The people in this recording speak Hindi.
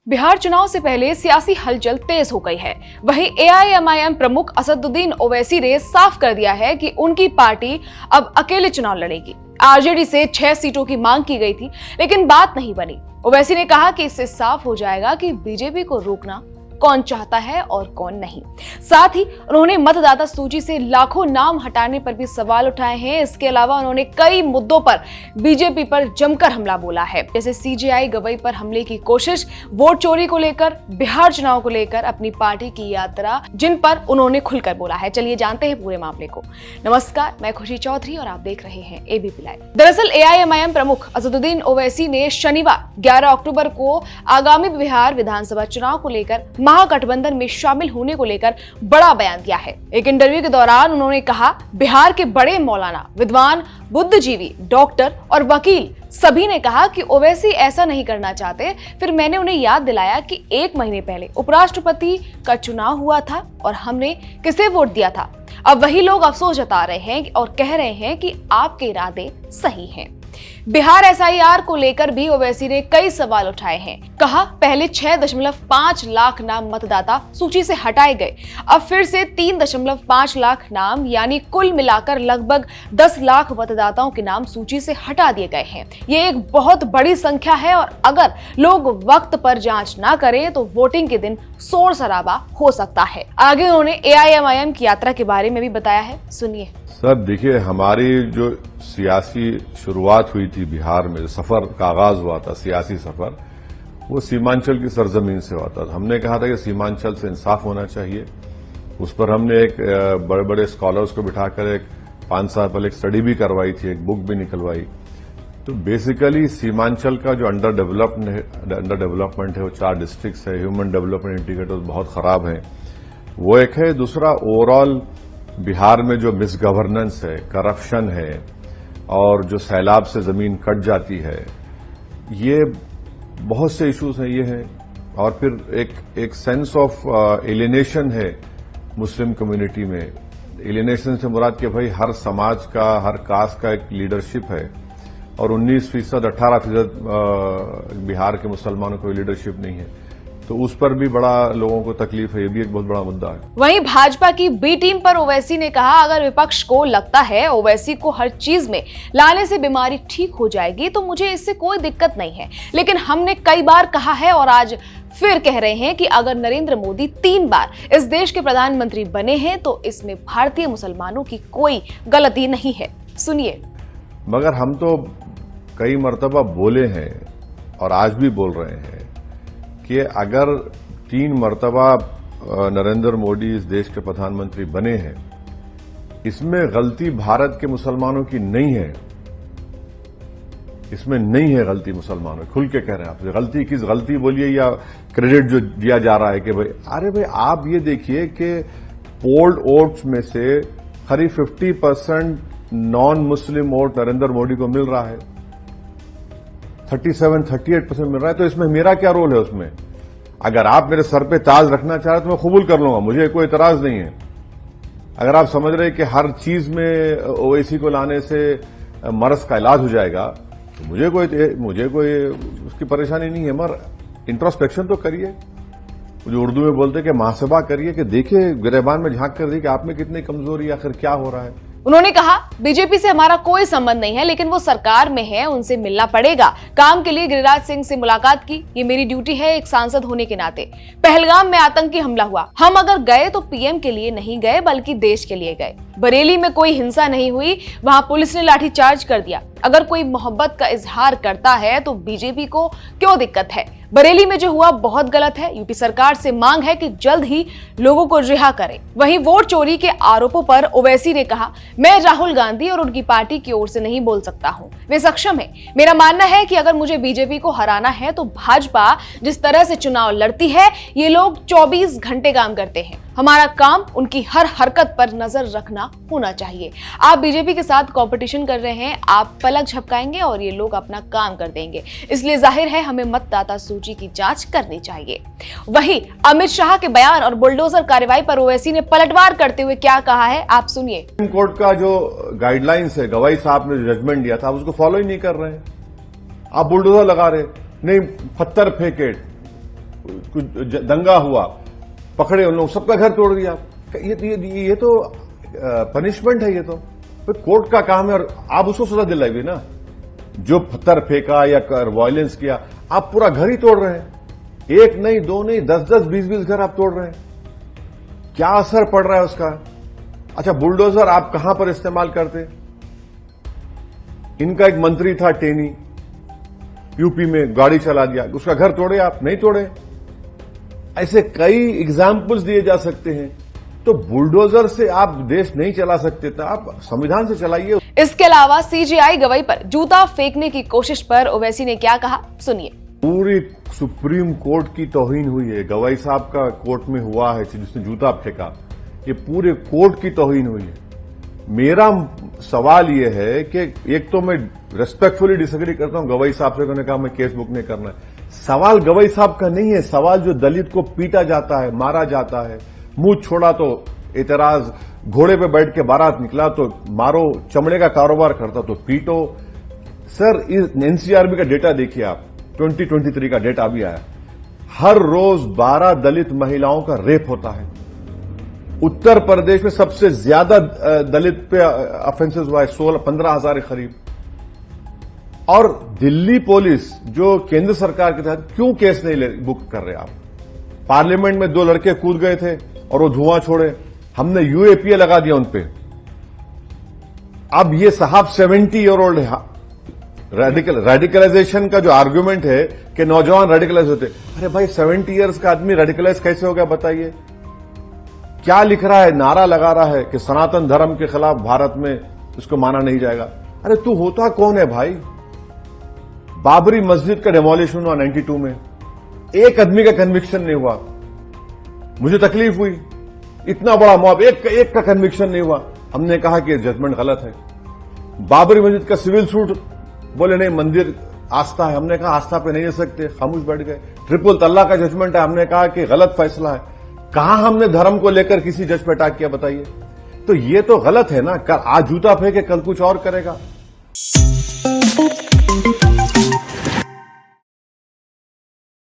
बिहार चुनाव से पहले सियासी हलचल तेज हो गई है। वहीं एआईएमआईएम प्रमुख असदुद्दीन ओवैसी ने साफ कर दिया है कि उनकी पार्टी अब अकेले चुनाव लड़ेगी। आरजेडी से 6 सीटों की मांग की गई थी, लेकिन बात नहीं बनी। ओवैसी ने कहा कि इससे साफ हो जाएगा कि बीजेपी को रोकना कौन चाहता है और कौन नहीं। साथ ही उन्होंने मतदाता सूची से लाखों नाम हटाने पर भी सवाल उठाए हैं। इसके अलावा उन्होंने कई मुद्दों पर बीजेपी पर जमकर हमला बोला है, जैसे सीजेआई गवई पर हमले की कोशिश, वोट चोरी को लेकर, बिहार चुनाव को लेकर अपनी पार्टी की यात्रा, जिन पर उन्होंने खुलकर बोला है। चलिए जानते हैं पूरे मामले को। नमस्कार, मैं खुशी चौधरी और आप देख रहे हैं एबीपी लाइव। दरअसल एआईएमआईएम प्रमुख असदुद्दीन ओवैसी ने शनिवार 11 अक्टूबर को आगामी बिहार विधानसभा चुनाव को लेकर महागठबंधन में शामिल होने को लेकर बड़ा बयान दिया है। एक इंटरव्यू के दौरान उन्होंने कहा, बिहार के बड़े मौलाना, विद्वान, बुद्धिजीवी, डॉक्टर और वकील सभी ने कहा कि ओवैसी ऐसा नहीं करना चाहते। फिर मैंने उन्हें याद दिलाया कि 1 महीने पहले उपराष्ट्रपति का चुनाव हुआ था और हमने किसे वोट दिया था। अब वही लोग अफसोस जता रहे हैं और कह रहे हैं कि आपके इरादे सही हैं। बिहार एसआईआर को लेकर भी ओवैसी ने कई सवाल उठाए हैं। कहा, पहले 6.5 लाख नाम मतदाता सूची से हटाए गए, अब फिर से 3.5 लाख नाम, यानी कुल मिलाकर लगभग 10 लाख मतदाताओं के नाम सूची से हटा दिए गए हैं। ये एक बहुत बड़ी संख्या है और अगर लोग वक्त पर जांच ना करें तो वोटिंग के दिन शोर शराबा हो सकता है। आगे उन्होंने एआईएमआईएम की यात्रा के बारे में भी बताया है, सुनिए। सर देखिए, हमारी जो सियासी शुरुआत हुई थी बिहार में, सफर का आगाज हुआ था, सियासी सफर, वो सीमांचल की सरजमीन से हुआ था। हमने कहा था कि सीमांचल से इंसाफ होना चाहिए। उस पर हमने एक बड़े बड़े स्कॉलर्स को बिठाकर एक 5 साल पहले एक स्टडी भी करवाई थी, एक बुक भी निकलवाई। तो बेसिकली सीमांचल का जो अंडर डेवलपमेंट है, वो 4 डिस्ट्रिक्ट्स है, ह्यूमन डेवलपमेंट इंडिकेटर्स बहुत खराब है, वो एक है। दूसरा, ओवरऑल बिहार में जो मिसगवर्नेंस है, करप्शन है और जो सैलाब से जमीन कट जाती है, ये बहुत से इश्यूज हैं, ये हैं। और फिर एक सेंस ऑफ एलिनेशन है मुस्लिम कम्युनिटी में। एलिनेशन से मुराद कि भाई हर समाज का, हर कास्ट का एक लीडरशिप है और 19%, 18% बिहार के मुसलमानों को लीडरशिप नहीं है। तो उस पर भी बड़ा लोगों को तकलीफ है, ये भी एक बहुत बड़ा मुद्दा है। वहीं भाजपा की बी टीम पर ओवैसी ने कहा, अगर विपक्ष को लगता है ओवैसी को हर चीज में लाने से बीमारी ठीक हो जाएगी तो मुझे इससे कोई दिक्कत नहीं है, लेकिन हमने कई बार कहा है और आज फिर कह रहे हैं कि अगर नरेंद्र मोदी 3 बार इस देश के प्रधानमंत्री बने हैं तो इसमें भारतीय मुसलमानों की कोई गलती नहीं है। सुनिए। मगर हम तो कई मर्तबा बोले हैं और आज भी बोल रहे हैं कि अगर 3 मर्तबा नरेंद्र मोदी इस देश के प्रधानमंत्री बने हैं, इसमें गलती भारत के मुसलमानों की नहीं है। इसमें नहीं है गलती मुसलमानों, खुल के कह रहे हैं आपसे। गलती किस, गलती बोलिए या क्रेडिट जो दिया जा रहा है कि भाई, अरे भाई आप ये देखिए कि पोल्ड वोट्स में से करीब 50% non Muslim vote Narendra Modi को मिल रहा है, 37-38% मिल रहा है। तो इसमें मेरा क्या रोल है उसमें? अगर आप मेरे सर पे ताज रखना चाह रहे तो मैं कबूल कर लूंगा, मुझे कोई इतराज नहीं है। अगर आप समझ रहे हैं कि हर चीज में ओवैसी को लाने से मर्ज का इलाज हो जाएगा तो मुझे कोई उसकी परेशानी नहीं है। मगर इंट्रोस्पेक्शन तो करिए, जो उर्दू में बोलते हैं कि मुहासबा करिए, कि देखिए, गिरेबान में झांक कर देखिए कि आप में कितनी कमजोरी, आखिर क्या हो रहा है। उन्होंने कहा, बीजेपी से हमारा कोई संबंध नहीं है, लेकिन वो सरकार में है, उनसे मिलना पड़ेगा। काम के लिए गिरिराज सिंह से मुलाकात की, ये मेरी ड्यूटी है एक सांसद होने के नाते। पहलगाम में आतंकी हमला हुआ, हम अगर गए तो पीएम के लिए नहीं गए बल्कि देश के लिए गए। बरेली में कोई हिंसा नहीं हुई, वहां पुलिस ने लाठीचार्ज कर दिया। अगर कोई मोहब्बत का इजहार करता है तो बीजेपी को क्यों दिक्कत है? बरेली में जो हुआ बहुत गलत है। यूपी सरकार से मांग है कि जल्द ही लोगों को रिहा करे। वहीं वोट चोरी के आरोपों पर ओवैसी ने कहा, मैं राहुल गांधी और उनकी पार्टी की ओर से नहीं बोल सकता हूं, वे सक्षम है। मेरा मानना है कि अगर मुझे बीजेपी को हराना है तो भाजपा जिस तरह से चुनाव लड़ती है, ये लोग 24 घंटे काम करते हैं। हमारा काम उनकी हर हरकत पर नजर रखना होना चाहिए। आप बीजेपी के साथ कंपटीशन कर रहे हैं, आप पलक झपकाएंगे और ये लोग अपना काम कर देंगे। इसलिए जाहिर है हमें मतदाता सूची की जांच करनी चाहिए। वहीं अमित शाह के बयान और बुलडोजर कार्रवाई पर ओवैसी ने पलटवार करते हुए क्या कहा है, आप सुनिए। सुप्रीम कोर्ट का जो गाइडलाइंस है, गवाई साहब ने जो जजमेंट दिया था, उसको फॉलो ही नहीं कर रहे हैं। आप बुलडोजर लगा रहे, नहीं पत्थर फेंके, दंगा हुआ, पकड़े उन लोग, सबका घर तोड़ दिया। ये तो पनिशमेंट है। ये तो कोर्ट का काम है और आप उसको सजा दिलाएंगे ना। जो पत्थर फेंका या वायलेंस किया, आप पूरा घर ही तोड़ रहे हैं। एक नहीं, दो नहीं, 10-10, 20-20 घर आप तोड़ रहे हैं। क्या असर पड़ रहा है उसका? अच्छा, बुलडोजर आप कहां पर इस्तेमाल करते? इनका एक मंत्री था टेनी, यूपी में गाड़ी चला दिया, उसका घर तोड़े आप? नहीं तोड़े। ऐसे कई एग्जाम्पल्स दिए जा सकते हैं। तो बुलडोजर से आप देश नहीं चला सकते, तो आप संविधान से चलाइए। इसके अलावा सीजेआई गवाही पर जूता फेंकने की कोशिश पर ओवैसी ने क्या कहा, सुनिए। पूरी सुप्रीम कोर्ट की तौहीन हुई है। गवाही साहब का कोर्ट में हुआ है जिसने जूता फेंका, ये पूरे कोर्ट की तौहीन हुई है। मेरा सवाल यह है कि एक तो मैं रेस्पेक्टफुली डिसएग्री करता हूं गवाही साहब से, उन्होंने कहा मैं केस बुक नहीं करना है। सवाल गवाही साहब का नहीं है, सवाल जो दलित को पीटा जाता है, मारा जाता है, मुंह छोड़ा तो एतराज, घोड़े पे बैठ के बारात निकला तो मारो, चमड़े का कारोबार करता तो पीटो। सर, एनसीआरबी का डेटा देखिए आप, 2023 का डेटा अभी आया, हर रोज 12 दलित महिलाओं का रेप होता है। उत्तर प्रदेश में सबसे ज्यादा दलित पे ऑफेंसेस हुआ है, 15,000 के करीब। और दिल्ली पुलिस जो केंद्र सरकार के तहत क्यों केस नहीं बुक कर रहे आप? पार्लियामेंट में 2 लड़के कूद गए थे और वो धुआं छोड़े, हमने यूएपीए लगा दिया उनपे। अब ये साहब 70 ईयर ओल्ड है। रेडिकलाइजेशन का जो आर्गुमेंट है कि नौजवान रेडिकलाइज होते, अरे भाई 70 इयर्स का आदमी रेडिकलाइज कैसे हो गया बताइए? क्या लिख रहा है? नारा लगा रहा है कि सनातन धर्म के खिलाफ भारत में इसको माना नहीं जाएगा। अरे तू होता कौन है भाई? बाबरी मस्जिद का डेमोलिशन हुआ 92 में, एक आदमी का कन्विक्शन नहीं हुआ। मुझे तकलीफ हुई, इतना बड़ा मॉब, एक का कन्विक्शन नहीं हुआ। हमने कहा कि जजमेंट गलत है। बाबरी मस्जिद का सिविल सूट, बोले नहीं मंदिर आस्था है, हमने कहा आस्था पे नहीं ले सकते, खामोश बैठ गए। ट्रिपल तलाक का जजमेंट है, हमने कहा कि गलत फैसला है। कहां हमने धर्म को लेकर किसी जज पे अटैक किया बताइए? तो ये तो गलत है ना। आज जूता फेंके कल कुछ और करेगा।